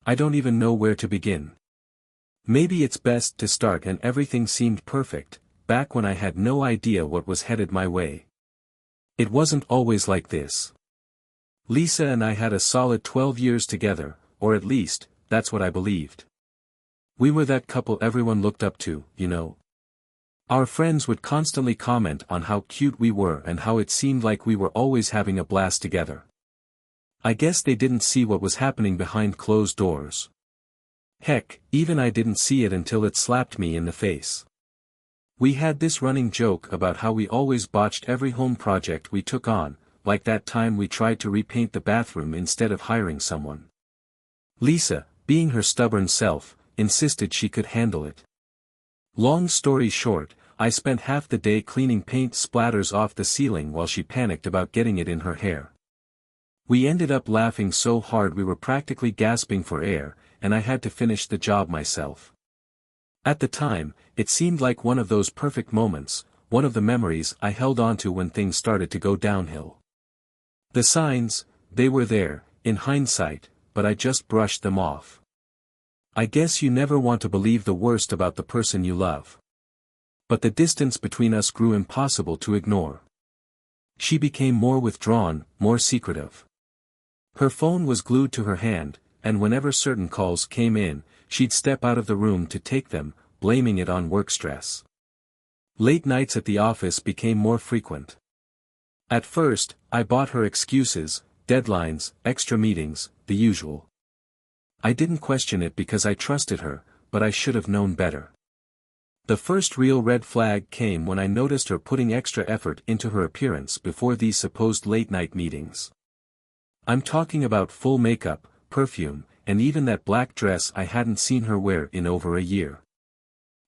I don't even know where to begin. Maybe it's best to start and everything seemed perfect, back when I had no idea what was headed my way. It wasn't always like this. Lisa and I had a solid 12 years together, or at least, that's what I believed. We were that couple everyone looked up to, you know. Our friends would constantly comment on how cute we were and how it seemed like we were always having a blast together. I guess they didn't see what was happening behind closed doors. Heck, even I didn't see it until it slapped me in the face. We had this running joke about how we always botched every home project we took on, like that time we tried to repaint the bathroom instead of hiring someone. Lisa, being her stubborn self, insisted she could handle it. Long story short, I spent half the day cleaning paint splatters off the ceiling while she panicked about getting it in her hair. We ended up laughing so hard we were practically gasping for air, and I had to finish the job myself. At the time, it seemed like one of those perfect moments, one of the memories I held onto when things started to go downhill. The signs, they were there, in hindsight, but I just brushed them off. I guess you never want to believe the worst about the person you love. But the distance between us grew impossible to ignore. She became more withdrawn, more secretive. Her phone was glued to her hand, and whenever certain calls came in, she'd step out of the room to take them, blaming it on work stress. Late nights at the office became more frequent. At first, I bought her excuses, deadlines, extra meetings, the usual. I didn't question it because I trusted her, but I should have known better. The first real red flag came when I noticed her putting extra effort into her appearance before these supposed late-night meetings. I'm talking about full makeup, perfume, and even that black dress I hadn't seen her wear in over a year.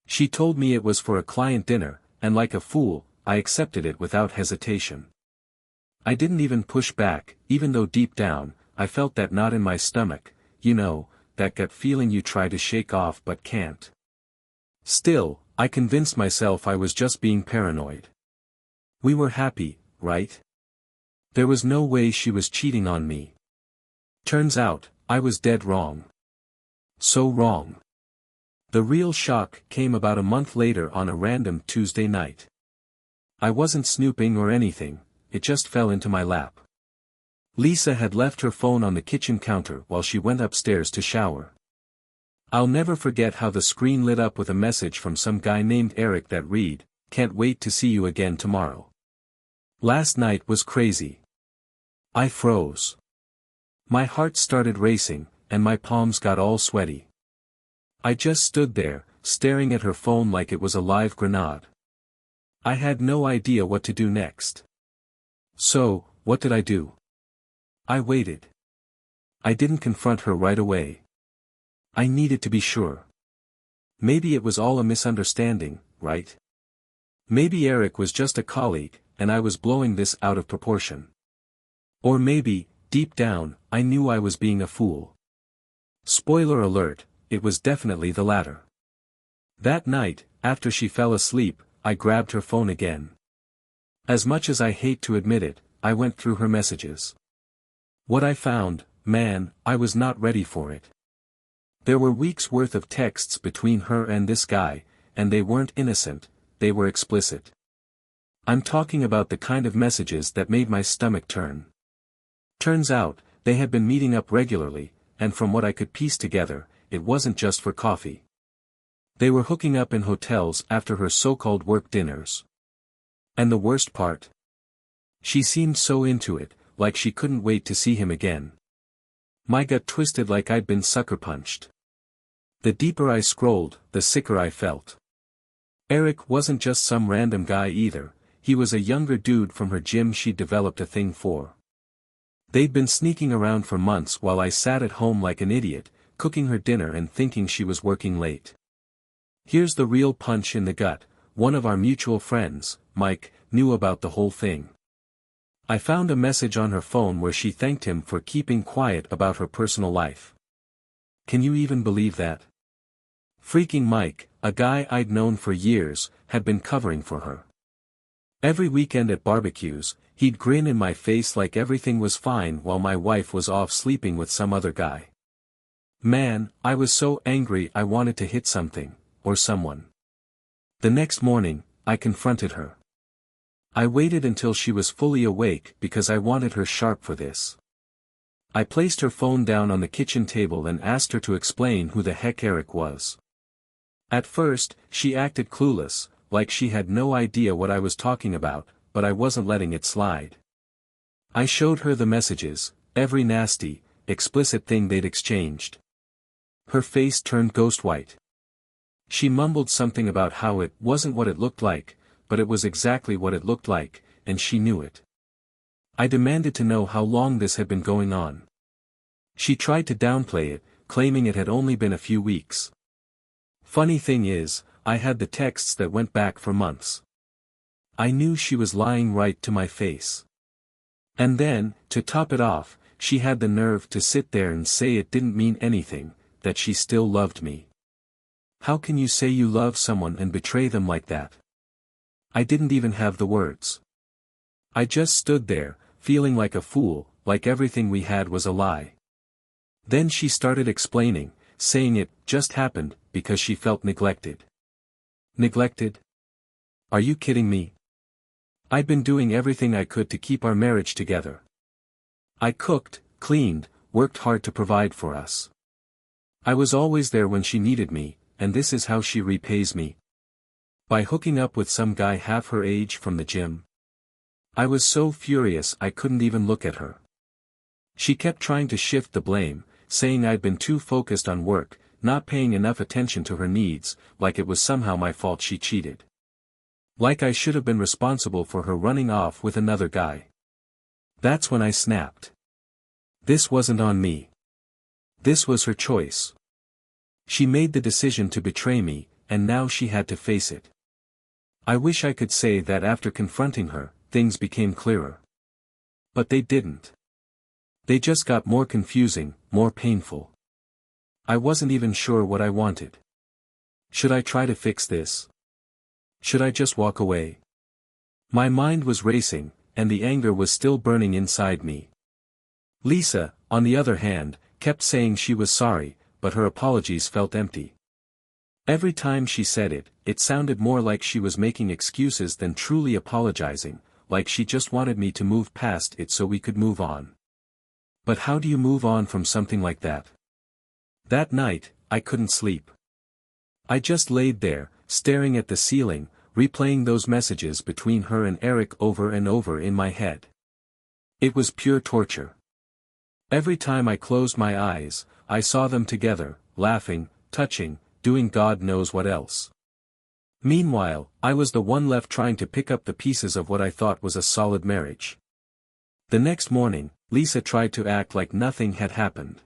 She told me it was for a client dinner, and like a fool, I accepted it without hesitation. I didn't even push back, even though deep down, I felt that knot in my stomach, you know, that gut feeling you try to shake off but can't. Still, I convinced myself I was just being paranoid. We were happy, right? There was no way she was cheating on me. Turns out, I was dead wrong. So wrong. The real shock came about a month later on a random Tuesday night. I wasn't snooping or anything, it just fell into my lap. Lisa had left her phone on the kitchen counter while she went upstairs to shower. I'll never forget how the screen lit up with a message from some guy named Eric that read, "Can't wait to see you again tomorrow." Last night was crazy. I froze. My heart started racing, and my palms got all sweaty. I just stood there, staring at her phone like it was a live grenade. I had no idea what to do next. So, what did I do? I waited. I didn't confront her right away. I needed to be sure. Maybe it was all a misunderstanding, right? Maybe Eric was just a colleague, and I was blowing this out of proportion. Or maybe, deep down, I knew I was being a fool. Spoiler alert, it was definitely the latter. That night, after she fell asleep, I grabbed her phone again. As much as I hate to admit it, I went through her messages. What I found, man, I was not ready for it. There were weeks' worth of texts between her and this guy, and they weren't innocent, they were explicit. I'm talking about the kind of messages that made my stomach turn. Turns out, they had been meeting up regularly, and from what I could piece together, it wasn't just for coffee. They were hooking up in hotels after her so-called work dinners. And the worst part? She seemed so into it, like she couldn't wait to see him again. My gut twisted like I'd been sucker punched. The deeper I scrolled, the sicker I felt. Eric wasn't just some random guy either, he was a younger dude from her gym she'd developed a thing for. They'd been sneaking around for months while I sat at home like an idiot, cooking her dinner and thinking she was working late. Here's the real punch in the gut, one of our mutual friends, Mike, knew about the whole thing. I found a message on her phone where she thanked him for keeping quiet about her personal life. Can you even believe that? Freaking Mike, a guy I'd known for years, had been covering for her. Every weekend at barbecues, he'd grin in my face like everything was fine while my wife was off sleeping with some other guy. Man, I was so angry I wanted to hit something, or someone. The next morning, I confronted her. I waited until she was fully awake because I wanted her sharp for this. I placed her phone down on the kitchen table and asked her to explain who the heck Eric was. At first, she acted clueless, like she had no idea what I was talking about, but I wasn't letting it slide. I showed her the messages, every nasty, explicit thing they'd exchanged. Her face turned ghost white. She mumbled something about how it wasn't what it looked like, but it was exactly what it looked like, and she knew it. I demanded to know how long this had been going on. She tried to downplay it, claiming it had only been a few weeks. Funny thing is, I had the texts that went back for months. I knew she was lying right to my face. And then, to top it off, she had the nerve to sit there and say it didn't mean anything, that she still loved me. How can you say you love someone and betray them like that? I didn't even have the words. I just stood there, feeling like a fool, like everything we had was a lie. Then she started explaining, saying it just happened because she felt neglected. Neglected? Are you kidding me? I'd been doing everything I could to keep our marriage together. I cooked, cleaned, worked hard to provide for us. I was always there when she needed me, and this is how she repays me. By hooking up with some guy half her age from the gym. I was so furious I couldn't even look at her. She kept trying to shift the blame, saying I'd been too focused on work, not paying enough attention to her needs, like it was somehow my fault she cheated. Like I should have been responsible for her running off with another guy. That's when I snapped. This wasn't on me. This was her choice. She made the decision to betray me, and now she had to face it. I wish I could say that after confronting her, things became clearer. But they didn't. They just got more confusing, more painful. I wasn't even sure what I wanted. Should I try to fix this? Should I just walk away? My mind was racing, and the anger was still burning inside me. Lisa, on the other hand, kept saying she was sorry, but her apologies felt empty. Every time she said it, it sounded more like she was making excuses than truly apologizing, like she just wanted me to move past it so we could move on. But how do you move on from something like that? That night, I couldn't sleep. I just laid there, staring at the ceiling, replaying those messages between her and Eric over and over in my head. It was pure torture. Every time I closed my eyes, I saw them together, laughing, touching, doing God knows what else. Meanwhile, I was the one left trying to pick up the pieces of what I thought was a solid marriage. The next morning, Lisa tried to act like nothing had happened.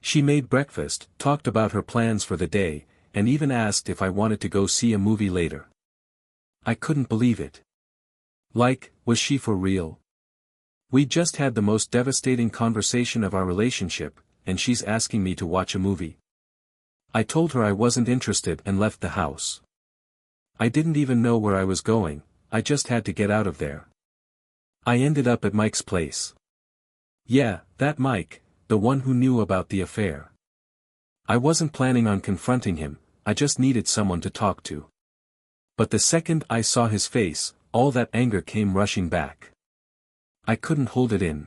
She made breakfast, talked about her plans for the day, and even asked if I wanted to go see a movie later. I couldn't believe it. Like, was she for real? We just had the most devastating conversation of our relationship, and she's asking me to watch a movie. I told her I wasn't interested and left the house. I didn't even know where I was going, I just had to get out of there. I ended up at Mike's place. Yeah, that Mike, the one who knew about the affair. I wasn't planning on confronting him, I just needed someone to talk to. But the second I saw his face, all that anger came rushing back. I couldn't hold it in.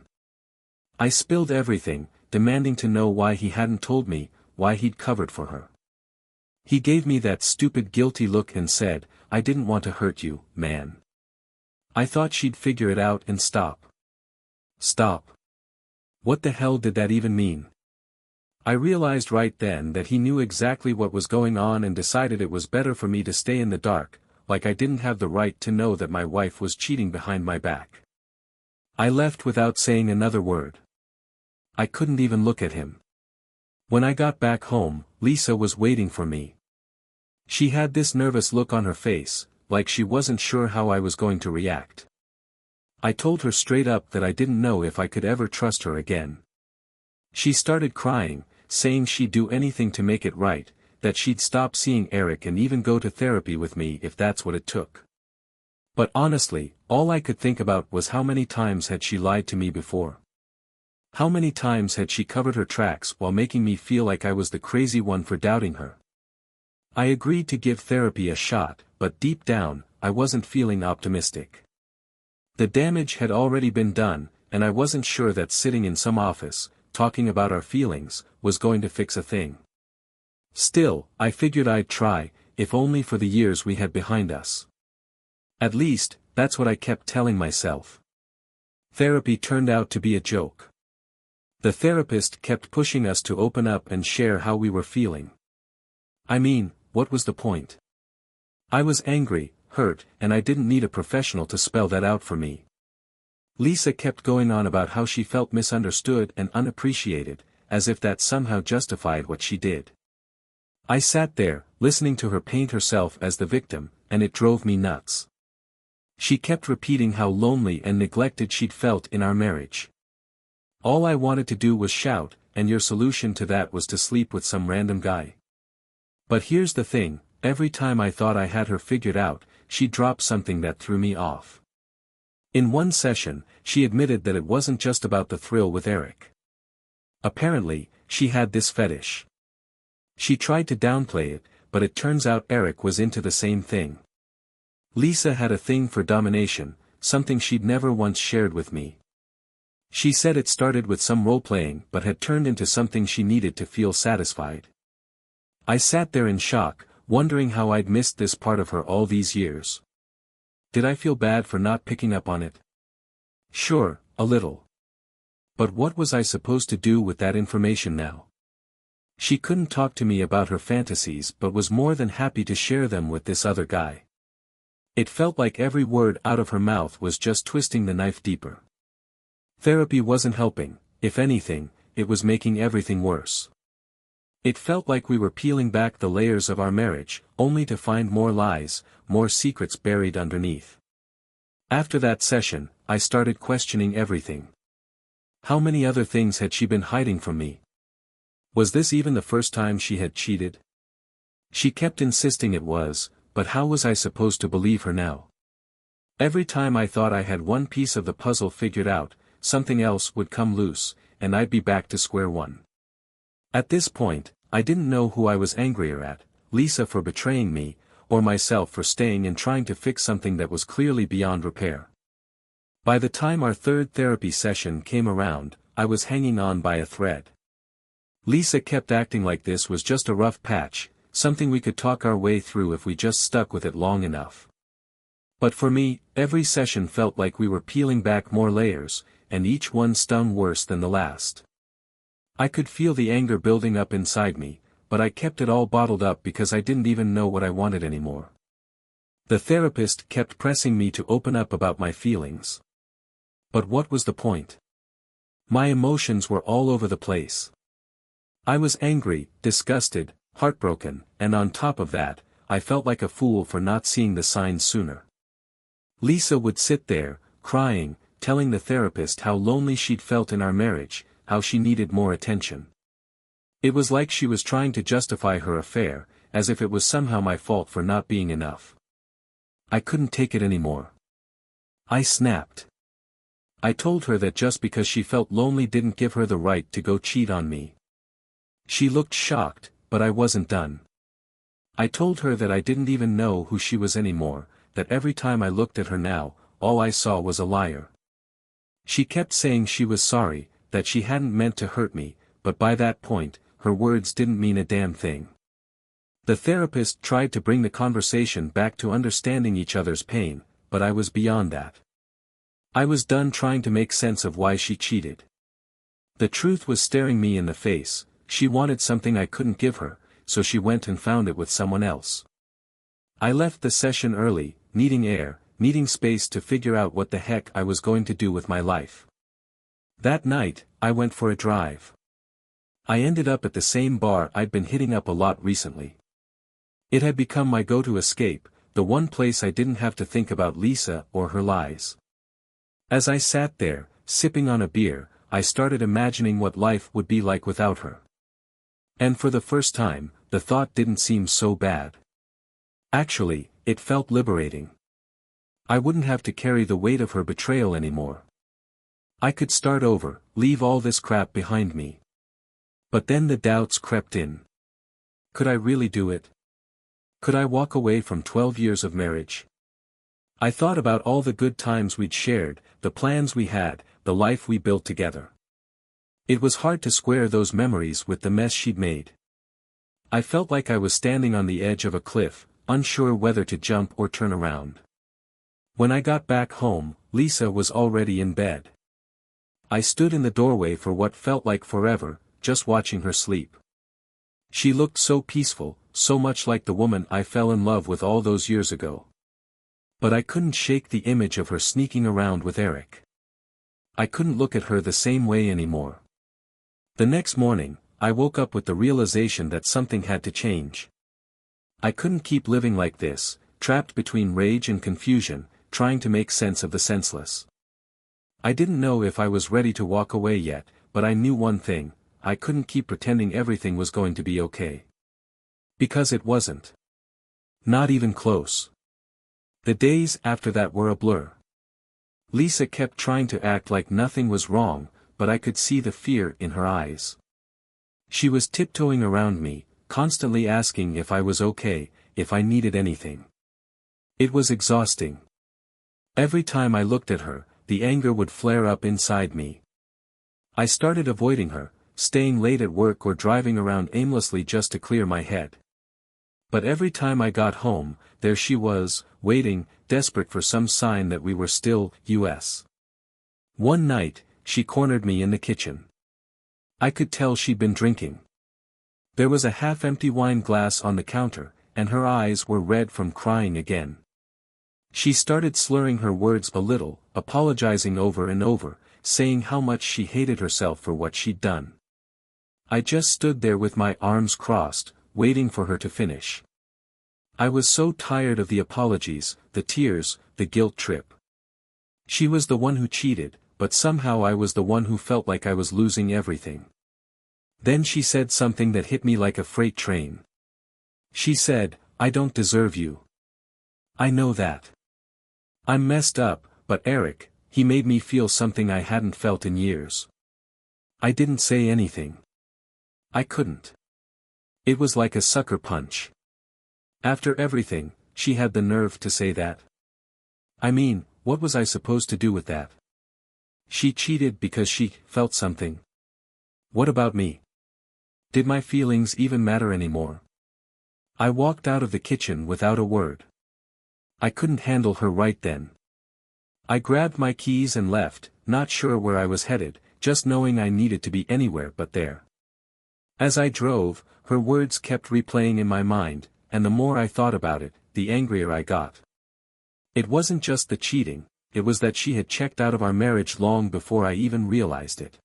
I spilled everything, demanding to know why he hadn't told me, why he'd covered for her. He gave me that stupid guilty look and said, "I didn't want to hurt you, man." I thought she'd figure it out and stop. Stop. What the hell did that even mean? I realized right then that he knew exactly what was going on and decided it was better for me to stay in the dark, like I didn't have the right to know that my wife was cheating behind my back. I left without saying another word. I couldn't even look at him. When I got back home, Lisa was waiting for me. She had this nervous look on her face, like she wasn't sure how I was going to react. I told her straight up that I didn't know if I could ever trust her again. She started crying, saying she'd do anything to make it right, that she'd stop seeing Eric and even go to therapy with me if that's what it took. But honestly, all I could think about was how many times had she lied to me before. How many times had she covered her tracks while making me feel like I was the crazy one for doubting her? I agreed to give therapy a shot, but deep down, I wasn't feeling optimistic. The damage had already been done, and I wasn't sure that sitting in some office, talking about our feelings, was going to fix a thing. Still, I figured I'd try, if only for the years we had behind us. At least, that's what I kept telling myself. Therapy turned out to be a joke. The therapist kept pushing us to open up and share how we were feeling. I mean, what was the point? I was angry, hurt, and I didn't need a professional to spell that out for me. Lisa kept going on about how she felt misunderstood and unappreciated, as if that somehow justified what she did. I sat there, listening to her paint herself as the victim, and it drove me nuts. She kept repeating how lonely and neglected she'd felt in our marriage. All I wanted to do was shout, and your solution to that was to sleep with some random guy. But here's the thing, every time I thought I had her figured out, she dropped something that threw me off. In one session, she admitted that it wasn't just about the thrill with Eric. Apparently, she had this fetish. She tried to downplay it, but it turns out Eric was into the same thing. Lisa had a thing for domination, something she'd never once shared with me. She said it started with some role-playing but had turned into something she needed to feel satisfied. I sat there in shock, wondering how I'd missed this part of her all these years. Did I feel bad for not picking up on it? Sure, a little. But what was I supposed to do with that information now? She couldn't talk to me about her fantasies but was more than happy to share them with this other guy. It felt like every word out of her mouth was just twisting the knife deeper. Therapy wasn't helping, if anything, it was making everything worse. It felt like we were peeling back the layers of our marriage, only to find more lies, more secrets buried underneath. After that session, I started questioning everything. How many other things had she been hiding from me? Was this even the first time she had cheated? She kept insisting it was, but how was I supposed to believe her now? Every time I thought I had one piece of the puzzle figured out, something else would come loose, and I'd be back to square one. At this point, I didn't know who I was angrier at, Lisa for betraying me, or myself for staying and trying to fix something that was clearly beyond repair. By the time our third therapy session came around, I was hanging on by a thread. Lisa kept acting like this was just a rough patch, something we could talk our way through if we just stuck with it long enough. But for me, every session felt like we were peeling back more layers, and each one stung worse than the last. I could feel the anger building up inside me, but I kept it all bottled up because I didn't even know what I wanted anymore. The therapist kept pressing me to open up about my feelings. But what was the point? My emotions were all over the place. I was angry, disgusted, heartbroken, and on top of that, I felt like a fool for not seeing the signs sooner. Lisa would sit there, crying, telling the therapist how lonely she'd felt in our marriage, how she needed more attention. It was like she was trying to justify her affair, as if it was somehow my fault for not being enough. I couldn't take it anymore. I snapped. I told her that just because she felt lonely didn't give her the right to go cheat on me. She looked shocked, but I wasn't done. I told her that I didn't even know who she was anymore, that every time I looked at her now, all I saw was a liar. She kept saying she was sorry, that she hadn't meant to hurt me, but by that point, her words didn't mean a damn thing. The therapist tried to bring the conversation back to understanding each other's pain, but I was beyond that. I was done trying to make sense of why she cheated. The truth was staring me in the face. She wanted something I couldn't give her, so she went and found it with someone else. I left the session early, needing air, needing space to figure out what the heck I was going to do with my life. That night, I went for a drive. I ended up at the same bar I'd been hitting up a lot recently. It had become my go-to escape, the one place I didn't have to think about Lisa or her lies. As I sat there, sipping on a beer, I started imagining what life would be like without her. And for the first time, the thought didn't seem so bad. Actually, it felt liberating. I wouldn't have to carry the weight of her betrayal anymore. I could start over, leave all this crap behind me. But then the doubts crept in. Could I really do it? Could I walk away from 12 years of marriage? I thought about all the good times we'd shared, the plans we had, the life we built together. It was hard to square those memories with the mess she'd made. I felt like I was standing on the edge of a cliff, unsure whether to jump or turn around. When I got back home, Lisa was already in bed. I stood in the doorway for what felt like forever, just watching her sleep. She looked so peaceful, so much like the woman I fell in love with all those years ago. But I couldn't shake the image of her sneaking around with Eric. I couldn't look at her the same way anymore. The next morning, I woke up with the realization that something had to change. I couldn't keep living like this, trapped between rage and confusion, trying to make sense of the senseless. I didn't know if I was ready to walk away yet, but I knew one thing: I couldn't keep pretending everything was going to be okay. Because it wasn't. Not even close. The days after that were a blur. Lisa kept trying to act like nothing was wrong, but I could see the fear in her eyes. She was tiptoeing around me, constantly asking if I was okay, if I needed anything. It was exhausting. Every time I looked at her, the anger would flare up inside me. I started avoiding her, staying late at work or driving around aimlessly just to clear my head. But every time I got home, there she was, waiting, desperate for some sign that we were still US. One night, she cornered me in the kitchen. I could tell she'd been drinking. There was a half-empty wine glass on the counter, and her eyes were red from crying again. She started slurring her words a little, apologizing over and over, saying how much she hated herself for what she'd done. I just stood there with my arms crossed, waiting for her to finish. I was so tired of the apologies, the tears, the guilt trip. She was the one who cheated, but somehow I was the one who felt like I was losing everything. Then she said something that hit me like a freight train. She said, "I don't deserve you. I know that. I'm messed up, but Eric, he made me feel something I hadn't felt in years." I didn't say anything. I couldn't. It was like a sucker punch. After everything, she had the nerve to say that. I mean, what was I supposed to do with that? She cheated because she felt something. What about me? Did my feelings even matter anymore? I walked out of the kitchen without a word. I couldn't handle her right then. I grabbed my keys and left, not sure where I was headed, just knowing I needed to be anywhere but there. As I drove, her words kept replaying in my mind, and the more I thought about it, the angrier I got. It wasn't just the cheating, it was that she had checked out of our marriage long before I even realized it.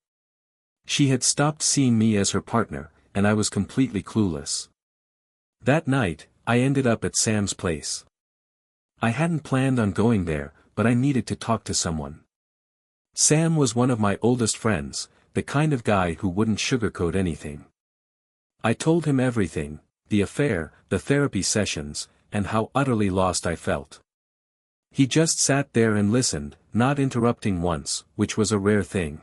She had stopped seeing me as her partner, and I was completely clueless. That night, I ended up at Sam's place. I hadn't planned on going there, but I needed to talk to someone. Sam was one of my oldest friends, the kind of guy who wouldn't sugarcoat anything. I told him everything, the affair, the therapy sessions, and how utterly lost I felt. He just sat there and listened, not interrupting once, which was a rare thing.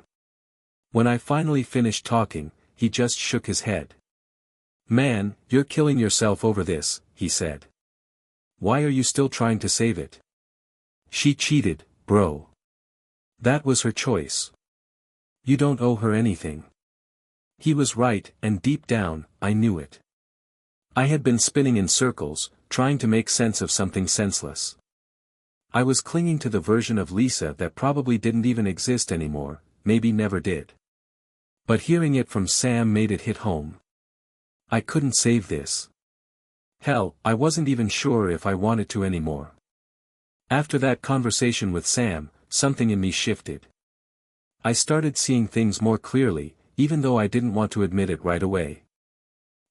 When I finally finished talking, he just shook his head. "Man, you're killing yourself over this," he said. "Why are you still trying to save it? She cheated, bro. That was her choice. You don't owe her anything." He was right, and deep down, I knew it. I had been spinning in circles, trying to make sense of something senseless. I was clinging to the version of Lisa that probably didn't even exist anymore, maybe never did. But hearing it from Sam made it hit home. I couldn't save this. Hell, I wasn't even sure if I wanted to anymore. After that conversation with Sam, something in me shifted. I started seeing things more clearly, even though I didn't want to admit it right away.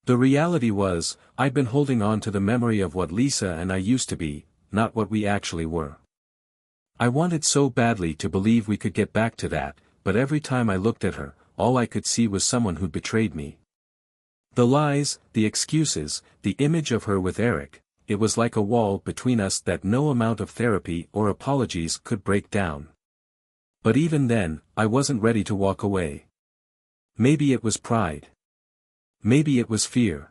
The reality was, I'd been holding on to the memory of what Lisa and I used to be, not what we actually were. I wanted so badly to believe we could get back to that, but every time I looked at her, all I could see was someone who'd betrayed me. The lies, the excuses, the image of her with Eric, it was like a wall between us that no amount of therapy or apologies could break down. But even then, I wasn't ready to walk away. Maybe it was pride. Maybe it was fear.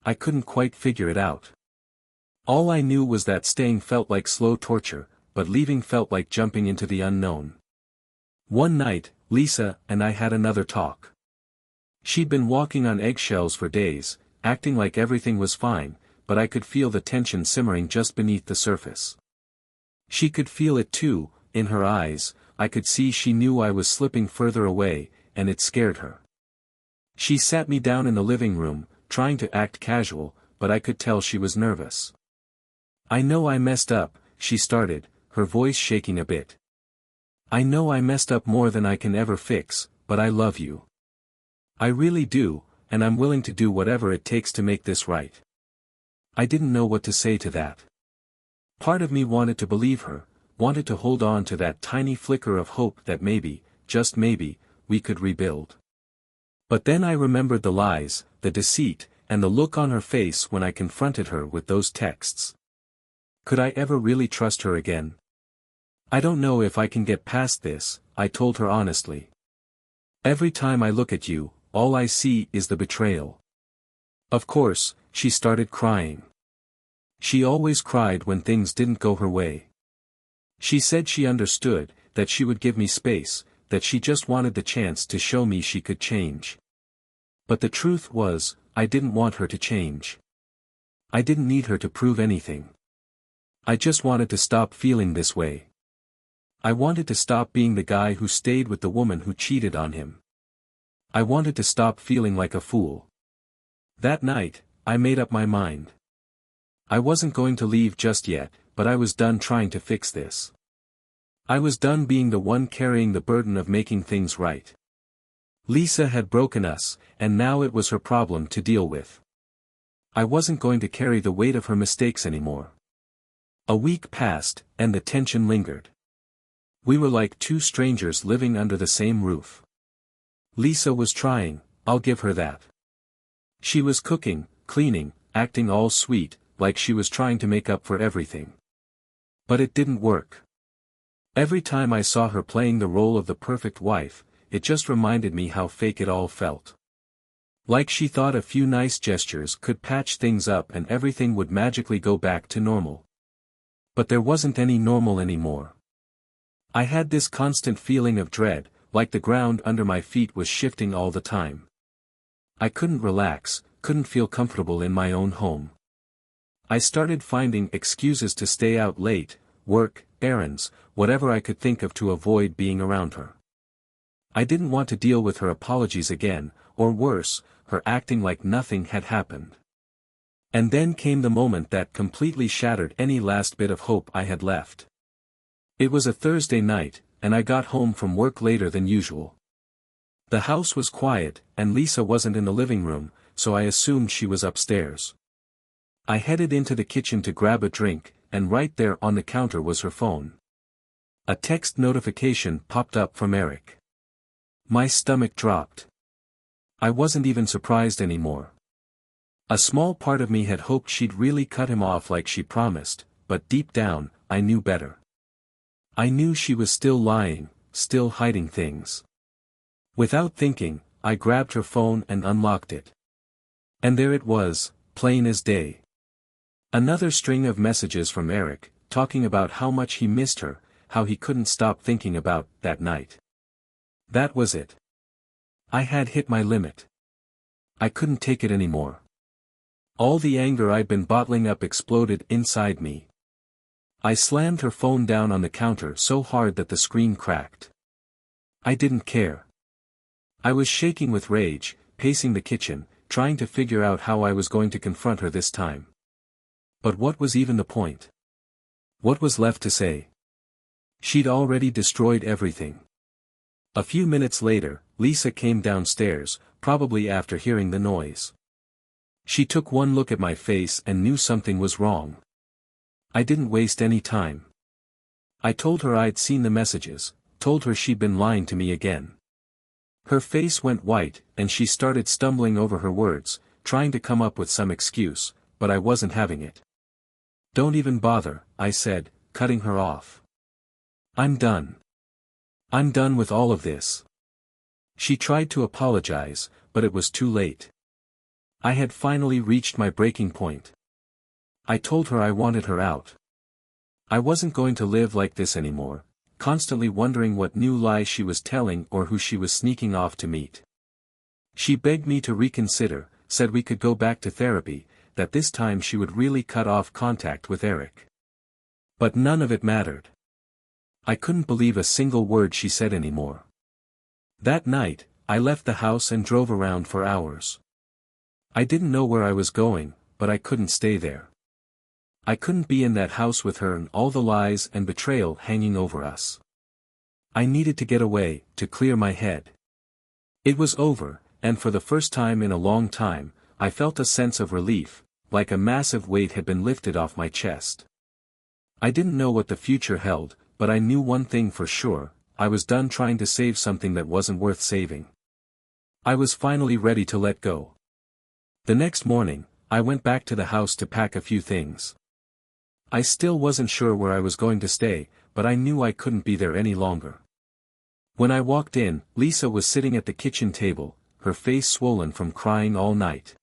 I couldn't quite figure it out. All I knew was that staying felt like slow torture, but leaving felt like jumping into the unknown. One night, Lisa and I had another talk. She'd been walking on eggshells for days, acting like everything was fine, but I could feel the tension simmering just beneath the surface. She could feel it too, in her eyes. I could see she knew I was slipping further away, and it scared her. She sat me down in the living room, trying to act casual, but I could tell she was nervous. "I know I messed up," she started, her voice shaking a bit. "I know I messed up more than I can ever fix, but I love you. I really do, and I'm willing to do whatever it takes to make this right." I didn't know what to say to that. Part of me wanted to believe her, wanted to hold on to that tiny flicker of hope that maybe, just maybe, we could rebuild. But then I remembered the lies, the deceit, and the look on her face when I confronted her with those texts. Could I ever really trust her again? "I don't know if I can get past this," I told her honestly. "Every time I look at you, all I see is the betrayal." Of course, she started crying. She always cried when things didn't go her way. She said she understood, that she would give me space, that she just wanted the chance to show me she could change. But the truth was, I didn't want her to change. I didn't need her to prove anything. I just wanted to stop feeling this way. I wanted to stop being the guy who stayed with the woman who cheated on him. I wanted to stop feeling like a fool. That night, I made up my mind. I wasn't going to leave just yet, but I was done trying to fix this. I was done being the one carrying the burden of making things right. Lisa had broken us, and now it was her problem to deal with. I wasn't going to carry the weight of her mistakes anymore. A week passed, and the tension lingered. We were like two strangers living under the same roof. Lisa was trying, I'll give her that. She was cooking, cleaning, acting all sweet, like she was trying to make up for everything. But it didn't work. Every time I saw her playing the role of the perfect wife, it just reminded me how fake it all felt. Like she thought a few nice gestures could patch things up and everything would magically go back to normal. But there wasn't any normal anymore. I had this constant feeling of dread, like the ground under my feet was shifting all the time. I couldn't relax, couldn't feel comfortable in my own home. I started finding excuses to stay out late, work, errands, whatever I could think of to avoid being around her. I didn't want to deal with her apologies again, or worse, her acting like nothing had happened. And then came the moment that completely shattered any last bit of hope I had left. It was a Thursday night, and I got home from work later than usual. The house was quiet, and Lisa wasn't in the living room, so I assumed she was upstairs. I headed into the kitchen to grab a drink, and right there on the counter was her phone. A text notification popped up from Eric. My stomach dropped. I wasn't even surprised anymore. A small part of me had hoped she'd really cut him off like she promised, but deep down, I knew better. I knew she was still lying, still hiding things. Without thinking, I grabbed her phone and unlocked it. And there it was, plain as day. Another string of messages from Eric, talking about how much he missed her, how he couldn't stop thinking about that night. That was it. I had hit my limit. I couldn't take it anymore. All the anger I'd been bottling up exploded inside me. I slammed her phone down on the counter so hard that the screen cracked. I didn't care. I was shaking with rage, pacing the kitchen, trying to figure out how I was going to confront her this time. But what was even the point? What was left to say? She'd already destroyed everything. A few minutes later, Lisa came downstairs, probably after hearing the noise. She took one look at my face and knew something was wrong. I didn't waste any time. I told her I'd seen the messages, told her she'd been lying to me again. Her face went white, and she started stumbling over her words, trying to come up with some excuse, but I wasn't having it. Don't even bother, I said, cutting her off. I'm done. I'm done with all of this. She tried to apologize, but it was too late. I had finally reached my breaking point. I told her I wanted her out. I wasn't going to live like this anymore, constantly wondering what new lie she was telling or who she was sneaking off to meet. She begged me to reconsider, said we could go back to therapy, that this time she would really cut off contact with Eric. But none of it mattered. I couldn't believe a single word she said anymore. That night, I left the house and drove around for hours. I didn't know where I was going, but I couldn't stay there. I couldn't be in that house with her and all the lies and betrayal hanging over us. I needed to get away, to clear my head. It was over, and for the first time in a long time, I felt a sense of relief, like a massive weight had been lifted off my chest. I didn't know what the future held, but I knew one thing for sure: I was done trying to save something that wasn't worth saving. I was finally ready to let go. The next morning, I went back to the house to pack a few things. I still wasn't sure where I was going to stay, but I knew I couldn't be there any longer. When I walked in, Lisa was sitting at the kitchen table, her face swollen from crying all night.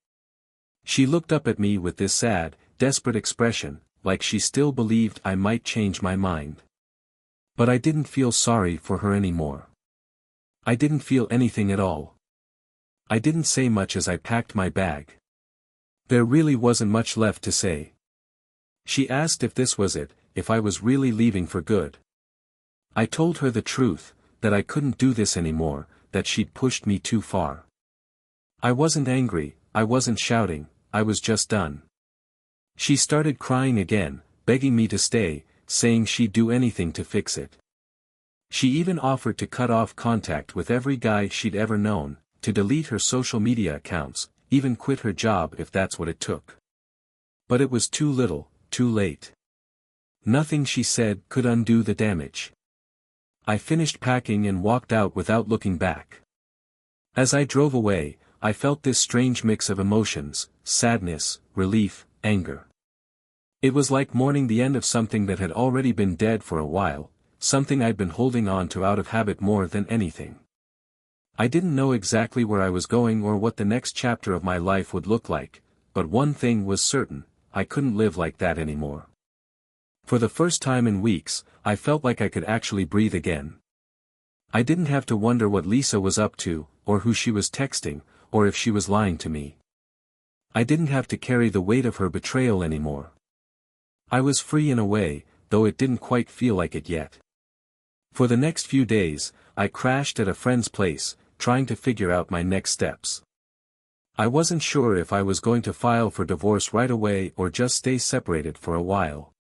She looked up at me with this sad, desperate expression, like she still believed I might change my mind. But I didn't feel sorry for her anymore. I didn't feel anything at all. I didn't say much as I packed my bag. There really wasn't much left to say. She asked if this was it, if I was really leaving for good. I told her the truth, that I couldn't do this anymore, that she'd pushed me too far. I wasn't angry, I wasn't shouting, I was just done. She started crying again, begging me to stay, saying she'd do anything to fix it. She even offered to cut off contact with every guy she'd ever known, to delete her social media accounts, even quit her job if that's what it took. But it was too little, too late. Nothing she said could undo the damage. I finished packing and walked out without looking back. As I drove away, I felt this strange mix of emotions: sadness, relief, anger. It was like mourning the end of something that had already been dead for a while, something I'd been holding on to out of habit more than anything. I didn't know exactly where I was going or what the next chapter of my life would look like, but one thing was certain: I couldn't live like that anymore. For the first time in weeks, I felt like I could actually breathe again. I didn't have to wonder what Lisa was up to, or who she was texting, or if she was lying to me. I didn't have to carry the weight of her betrayal anymore. I was free in a way, though it didn't quite feel like it yet. For the next few days, I crashed at a friend's place, trying to figure out my next steps. I wasn't sure if I was going to file for divorce right away or just stay separated for a while.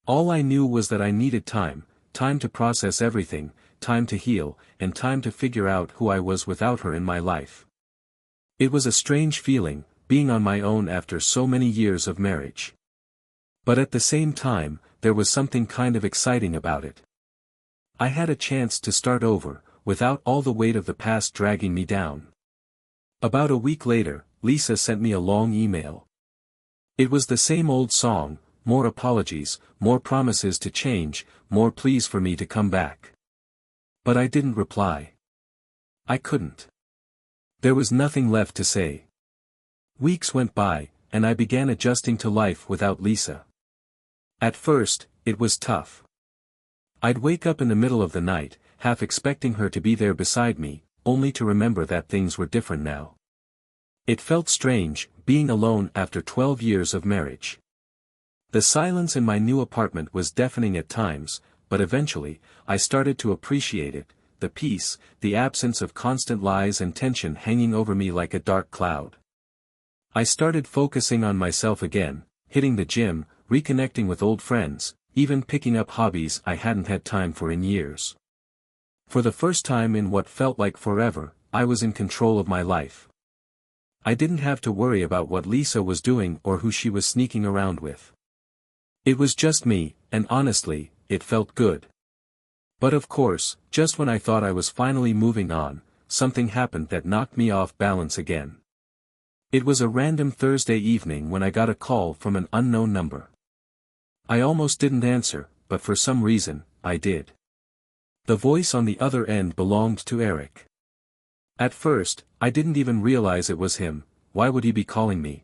All I knew was that I needed time to process everything, time to heal, and time to figure out who I was without her in my life. It was a strange feeling, being on my own after so many years of marriage. But at the same time, there was something kind of exciting about it. I had a chance to start over, without all the weight of the past dragging me down. About a week later, Lisa sent me a long email. It was the same old song: more apologies, more promises to change, more pleas for me to come back. But I didn't reply. I couldn't. There was nothing left to say. Weeks went by, and I began adjusting to life without Lisa. At first, it was tough. I'd wake up in the middle of the night, half expecting her to be there beside me, only to remember that things were different now. It felt strange, being alone after 12 years of marriage. The silence in my new apartment was deafening at times, but eventually, I started to appreciate it: the peace, the absence of constant lies and tension hanging over me like a dark cloud. I started focusing on myself again, hitting the gym, reconnecting with old friends, even picking up hobbies I hadn't had time for in years. For the first time in what felt like forever, I was in control of my life. I didn't have to worry about what Lisa was doing or who she was sneaking around with. It was just me, and honestly, it felt good. But of course, just when I thought I was finally moving on, something happened that knocked me off balance again. It was a random Thursday evening when I got a call from an unknown number. I almost didn't answer, but for some reason, I did. The voice on the other end belonged to Eric. At first, I didn't even realize it was him. Why would he be calling me?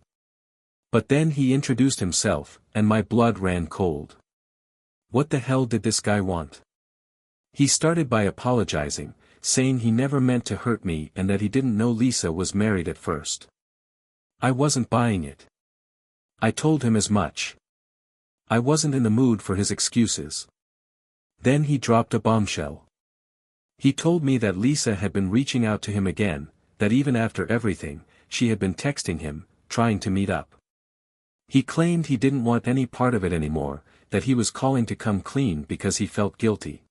But then he introduced himself, and my blood ran cold. What the hell did this guy want? He started by apologizing, saying he never meant to hurt me and that he didn't know Lisa was married at first. I wasn't buying it. I told him as much. I wasn't in the mood for his excuses. Then he dropped a bombshell. He told me that Lisa had been reaching out to him again, that even after everything, she had been texting him, trying to meet up. He claimed he didn't want any part of it anymore, that he was calling to come clean because he felt guilty.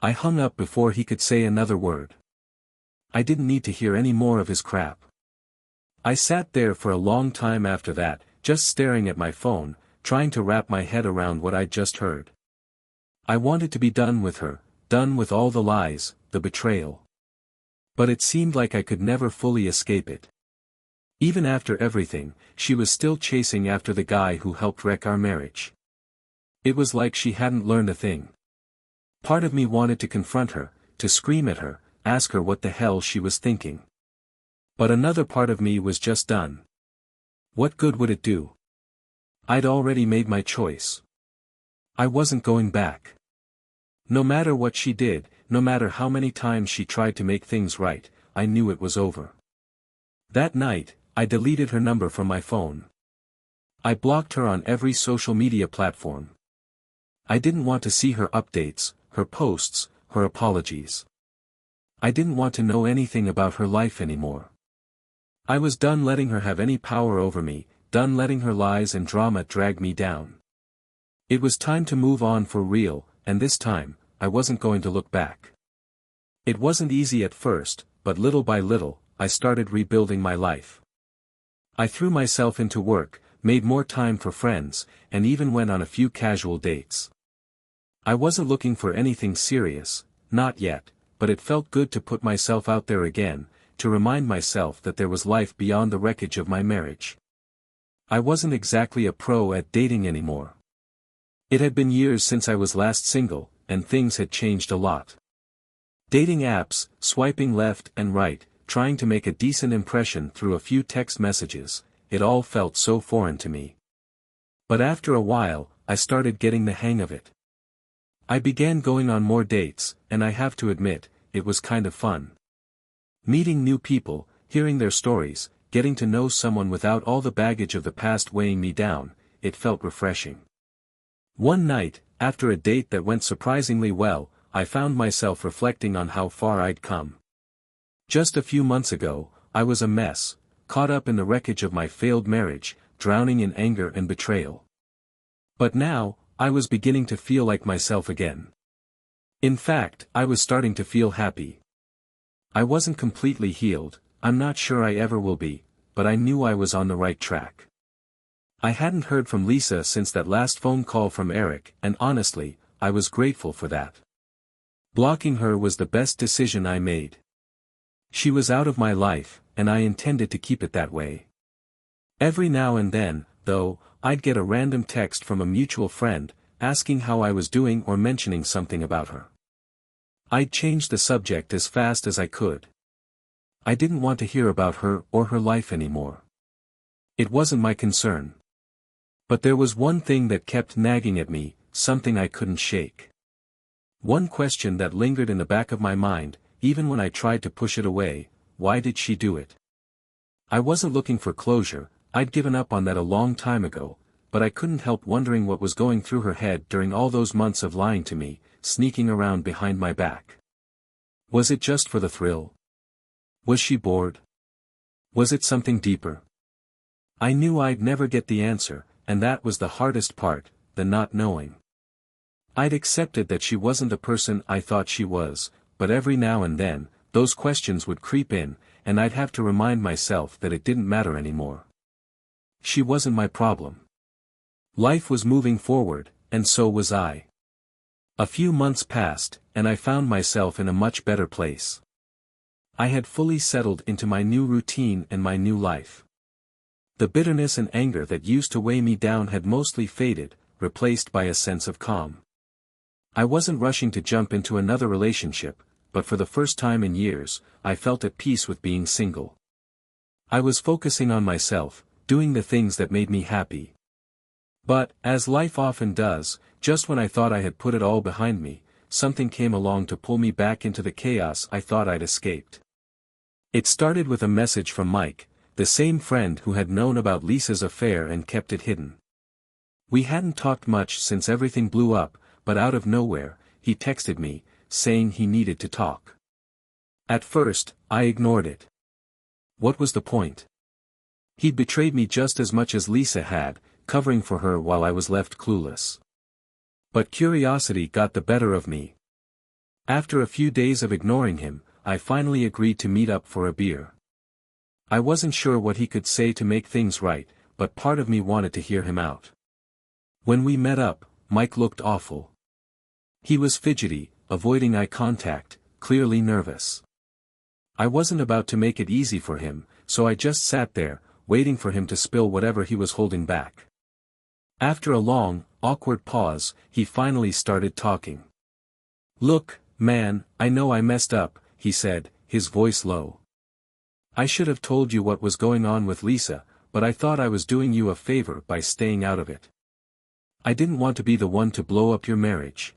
I hung up before he could say another word. I didn't need to hear any more of his crap. I sat there for a long time after that, just staring at my phone, trying to wrap my head around what I'd just heard. I wanted to be done with her, done with all the lies, the betrayal. But it seemed like I could never fully escape it. Even after everything, she was still chasing after the guy who helped wreck our marriage. It was like she hadn't learned a thing. Part of me wanted to confront her, to scream at her, ask her what the hell she was thinking. But another part of me was just done. What good would it do? I'd already made my choice. I wasn't going back. No matter what she did, no matter how many times she tried to make things right, I knew it was over. That night, I deleted her number from my phone. I blocked her on every social media platform. I didn't want to see her updates, her posts, her apologies. I didn't want to know anything about her life anymore. I was done letting her have any power over me, done letting her lies and drama drag me down. It was time to move on for real, and this time, I wasn't going to look back. It wasn't easy at first, but little by little, I started rebuilding my life. I threw myself into work, made more time for friends, and even went on a few casual dates. I wasn't looking for anything serious, not yet, but it felt good to put myself out there again, to remind myself that there was life beyond the wreckage of my marriage. I wasn't exactly a pro at dating anymore. It had been years since I was last single, and things had changed a lot. Dating apps, swiping left and right, trying to make a decent impression through a few text messages, it all felt so foreign to me. But after a while, I started getting the hang of it. I began going on more dates, and I have to admit, it was kind of fun. Meeting new people, hearing their stories, getting to know someone without all the baggage of the past weighing me down, it felt refreshing. One night, after a date that went surprisingly well, I found myself reflecting on how far I'd come. Just a few months ago, I was a mess, caught up in the wreckage of my failed marriage, drowning in anger and betrayal. But now, I was beginning to feel like myself again. In fact, I was starting to feel happy. I wasn't completely healed, I'm not sure I ever will be, but I knew I was on the right track. I hadn't heard from Lisa since that last phone call from Eric, and honestly, I was grateful for that. Blocking her was the best decision I made. She was out of my life, and I intended to keep it that way. Every now and then, though, I'd get a random text from a mutual friend, asking how I was doing or mentioning something about her. I'd change the subject as fast as I could. I didn't want to hear about her or her life anymore. It wasn't my concern. But there was one thing that kept nagging at me, something I couldn't shake. One question that lingered in the back of my mind, even when I tried to push it away: why did she do it? I wasn't looking for closure, I'd given up on that a long time ago, but I couldn't help wondering what was going through her head during all those months of lying to me, sneaking around behind my back. Was it just for the thrill? Was she bored? Was it something deeper? I knew I'd never get the answer, and that was the hardest part, the not knowing. I'd accepted that she wasn't the person I thought she was, but every now and then, those questions would creep in, and I'd have to remind myself that it didn't matter anymore. She wasn't my problem. Life was moving forward, and so was I. A few months passed, and I found myself in a much better place. I had fully settled into my new routine and my new life. The bitterness and anger that used to weigh me down had mostly faded, replaced by a sense of calm. I wasn't rushing to jump into another relationship, but for the first time in years, I felt at peace with being single. I was focusing on myself, doing the things that made me happy. But, as life often does, just when I thought I had put it all behind me, something came along to pull me back into the chaos I thought I'd escaped. It started with a message from Mike, the same friend who had known about Lisa's affair and kept it hidden. We hadn't talked much since everything blew up, but out of nowhere, he texted me, saying he needed to talk. At first, I ignored it. What was the point? He'd betrayed me just as much as Lisa had, covering for her while I was left clueless. But curiosity got the better of me. After a few days of ignoring him, I finally agreed to meet up for a beer. I wasn't sure what he could say to make things right, but part of me wanted to hear him out. When we met up, Mike looked awful. He was fidgety, avoiding eye contact, clearly nervous. I wasn't about to make it easy for him, so I just sat there, waiting for him to spill whatever he was holding back. After a long, awkward pause, he finally started talking. "Look, man, I know I messed up," he said, his voice low. "I should have told you what was going on with Lisa, but I thought I was doing you a favor by staying out of it. I didn't want to be the one to blow up your marriage."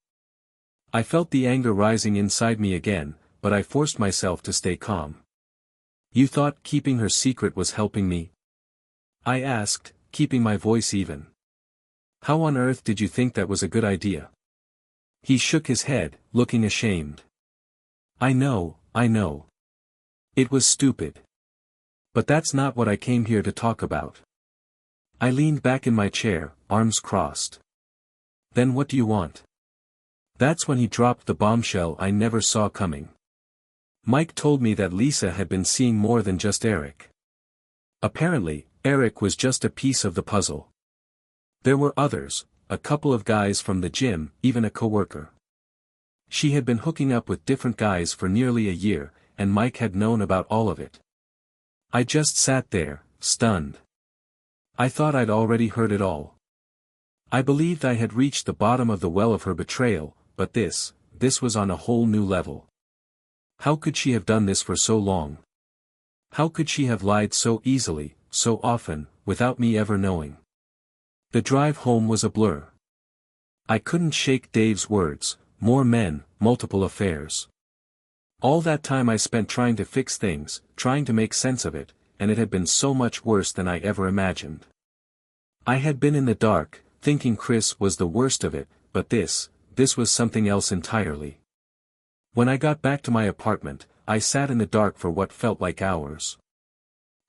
I felt the anger rising inside me again, but I forced myself to stay calm. "You thought keeping her secret was helping me?" I asked, keeping my voice even. "How on earth did you think that was a good idea?" He shook his head, looking ashamed. I know. It was stupid. But that's not what I came here to talk about." I leaned back in my chair, arms crossed. "Then what do you want?" That's when he dropped the bombshell I never saw coming. Mike told me that Lisa had been seeing more than just Eric. Apparently, Eric was just a piece of the puzzle. There were others, a couple of guys from the gym, even a coworker. She had been hooking up with different guys for nearly a year, and Mike had known about all of it. I just sat there, stunned. I thought I'd already heard it all. I believed I had reached the bottom of the well of her betrayal, but this was on a whole new level. How could she have done this for so long? How could she have lied so easily, so often, without me ever knowing? The drive home was a blur. I couldn't shake Dave's words, more men, multiple affairs. All that time I spent trying to fix things, trying to make sense of it, and it had been so much worse than I ever imagined. I had been in the dark, thinking Chris was the worst of it, but this was something else entirely. When I got back to my apartment, I sat in the dark for what felt like hours.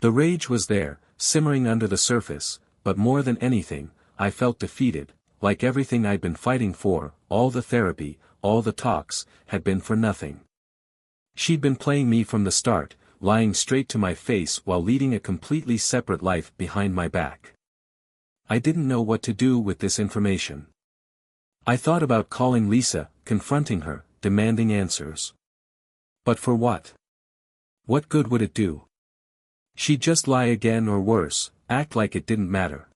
The rage was there, simmering under the surface, but more than anything, I felt defeated, like everything I'd been fighting for, all the therapy, all the talks, had been for nothing. She'd been playing me from the start, lying straight to my face while leading a completely separate life behind my back. I didn't know what to do with this information. I thought about calling Lisa, confronting her, demanding answers. But for what? What good would it do? She'd just lie again or worse, act like it didn't matter.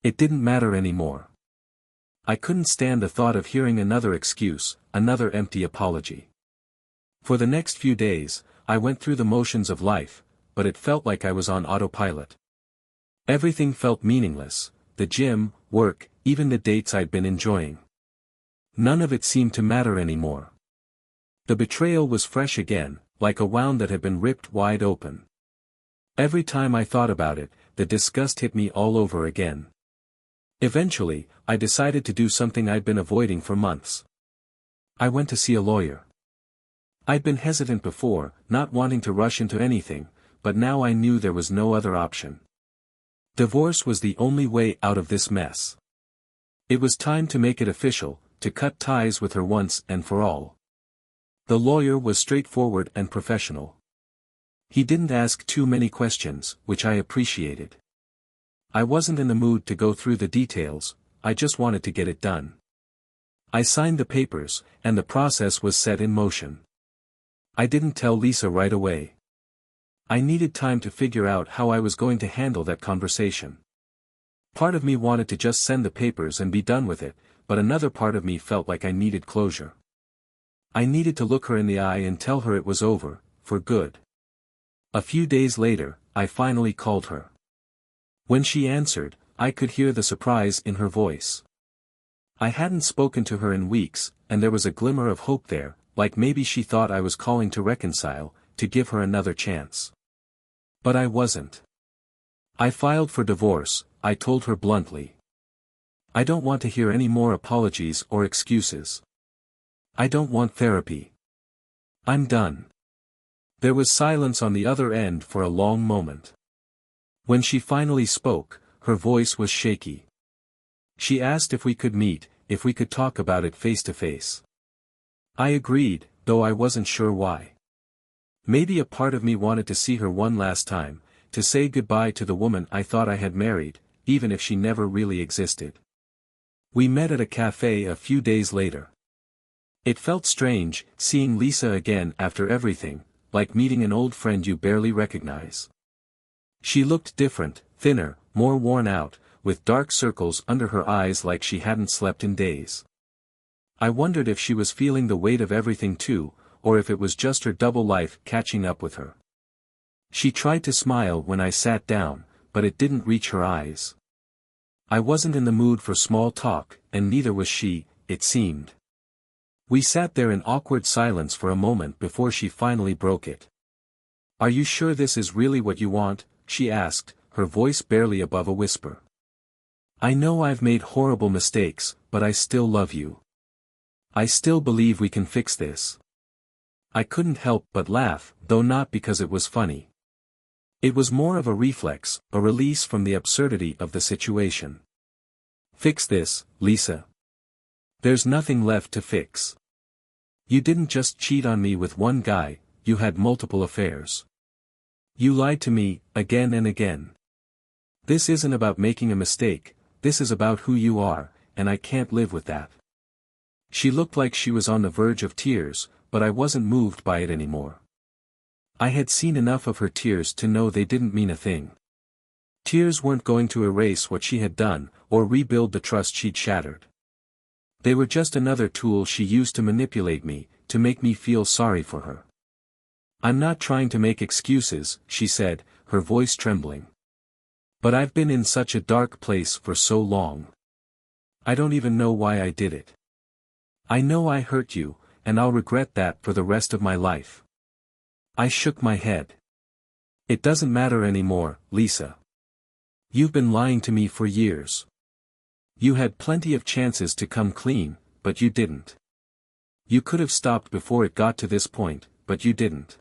It didn't matter anymore. I couldn't stand the thought of hearing another excuse, another empty apology. For the next few days, I went through the motions of life, but it felt like I was on autopilot. Everything felt meaningless, the gym, work, even the dates I'd been enjoying. None of it seemed to matter anymore. The betrayal was fresh again, like a wound that had been ripped wide open. Every time I thought about it, the disgust hit me all over again. Eventually, I decided to do something I'd been avoiding for months. I went to see a lawyer. I'd been hesitant before, not wanting to rush into anything, but now I knew there was no other option. Divorce was the only way out of this mess. It was time to make it official, to cut ties with her once and for all. The lawyer was straightforward and professional. He didn't ask too many questions, which I appreciated. I wasn't in the mood to go through the details, I just wanted to get it done. I signed the papers, and the process was set in motion. I didn't tell Lisa right away. I needed time to figure out how I was going to handle that conversation. Part of me wanted to just send the papers and be done with it, but another part of me felt like I needed closure. I needed to look her in the eye and tell her it was over, for good. A few days later, I finally called her. When she answered, I could hear the surprise in her voice. I hadn't spoken to her in weeks, and there was a glimmer of hope there, like maybe she thought I was calling to reconcile, to give her another chance. But I wasn't. I filed for divorce, I told her bluntly. I don't want to hear any more apologies or excuses. I don't want therapy. I'm done. There was silence on the other end for a long moment. When she finally spoke, her voice was shaky. She asked if we could meet, if we could talk about it face to face. I agreed, though I wasn't sure why. Maybe a part of me wanted to see her one last time, to say goodbye to the woman I thought I had married, even if she never really existed. We met at a cafe a few days later. It felt strange, seeing Lisa again after everything, like meeting an old friend you barely recognize. She looked different, thinner, more worn out, with dark circles under her eyes like she hadn't slept in days. I wondered if she was feeling the weight of everything too, or if it was just her double life catching up with her. She tried to smile when I sat down, but it didn't reach her eyes. I wasn't in the mood for small talk, and neither was she, it seemed. We sat there in awkward silence for a moment before she finally broke it. "Are you sure this is really what you want?" she asked, her voice barely above a whisper. "I know I've made horrible mistakes, but I still love you. I still believe we can fix this." I couldn't help but laugh, though not because it was funny. It was more of a reflex, a release from the absurdity of the situation. "Fix this, Lisa. There's nothing left to fix. You didn't just cheat on me with one guy, you had multiple affairs. You lied to me, again and again. This isn't about making a mistake, this is about who you are, and I can't live with that." She looked like she was on the verge of tears, but I wasn't moved by it anymore. I had seen enough of her tears to know they didn't mean a thing. Tears weren't going to erase what she had done, or rebuild the trust she'd shattered. They were just another tool she used to manipulate me, to make me feel sorry for her. "I'm not trying to make excuses," she said, her voice trembling. "But I've been in such a dark place for so long. I don't even know why I did it. I know I hurt you, and I'll regret that for the rest of my life." I shook my head. "It doesn't matter anymore, Lisa. You've been lying to me for years. You had plenty of chances to come clean, but you didn't. You could have stopped before it got to this point, but you didn't.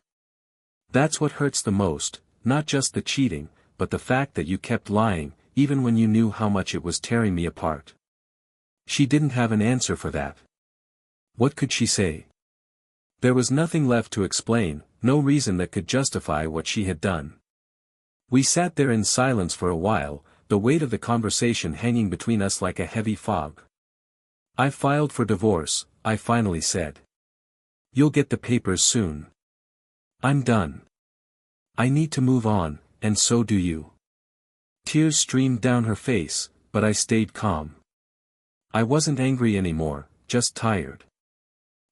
That's what hurts the most, not just the cheating, but the fact that you kept lying, even when you knew how much it was tearing me apart." She didn't have an answer for that. What could she say? There was nothing left to explain, no reason that could justify what she had done. We sat there in silence for a while, the weight of the conversation hanging between us like a heavy fog. "I filed for divorce," I finally said. "You'll get the papers soon. I'm done. I need to move on, and so do you." Tears streamed down her face, but I stayed calm. I wasn't angry anymore, just tired.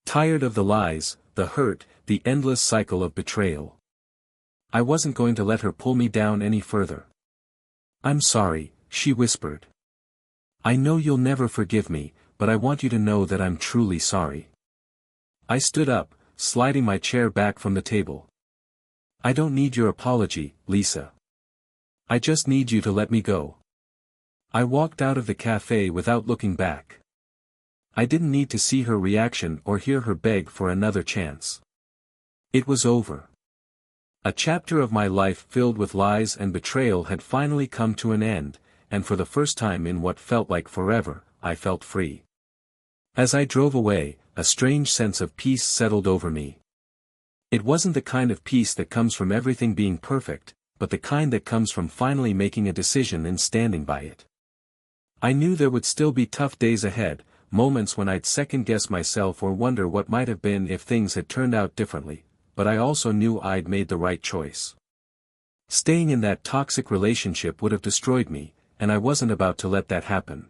Tired of the lies, the hurt, the endless cycle of betrayal. I wasn't going to let her pull me down any further. "I'm sorry," she whispered. "I know you'll never forgive me, but I want you to know that I'm truly sorry." I stood up, sliding my chair back from the table. "I don't need your apology, Lisa. I just need you to let me go." I walked out of the cafe without looking back. I didn't need to see her reaction or hear her beg for another chance. It was over. A chapter of my life filled with lies and betrayal had finally come to an end, and for the first time in what felt like forever, I felt free. As I drove away, a strange sense of peace settled over me. It wasn't the kind of peace that comes from everything being perfect, but the kind that comes from finally making a decision and standing by it. I knew there would still be tough days ahead, moments when I'd second-guess myself or wonder what might have been if things had turned out differently, but I also knew I'd made the right choice. Staying in that toxic relationship would have destroyed me, and I wasn't about to let that happen.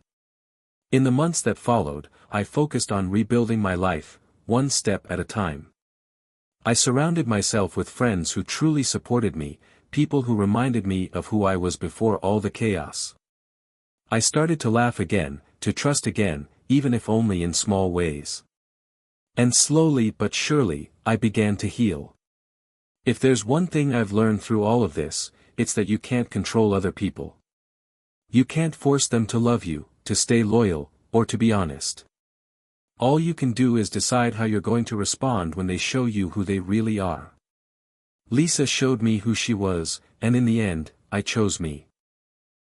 In the months that followed, I focused on rebuilding my life, one step at a time. I surrounded myself with friends who truly supported me, people who reminded me of who I was before all the chaos. I started to laugh again, to trust again, even if only in small ways. And slowly but surely, I began to heal. If there's one thing I've learned through all of this, it's that you can't control other people. You can't force them to love you, to stay loyal, or to be honest. All you can do is decide how you're going to respond when they show you who they really are. Lisa showed me who she was, and in the end, I chose me.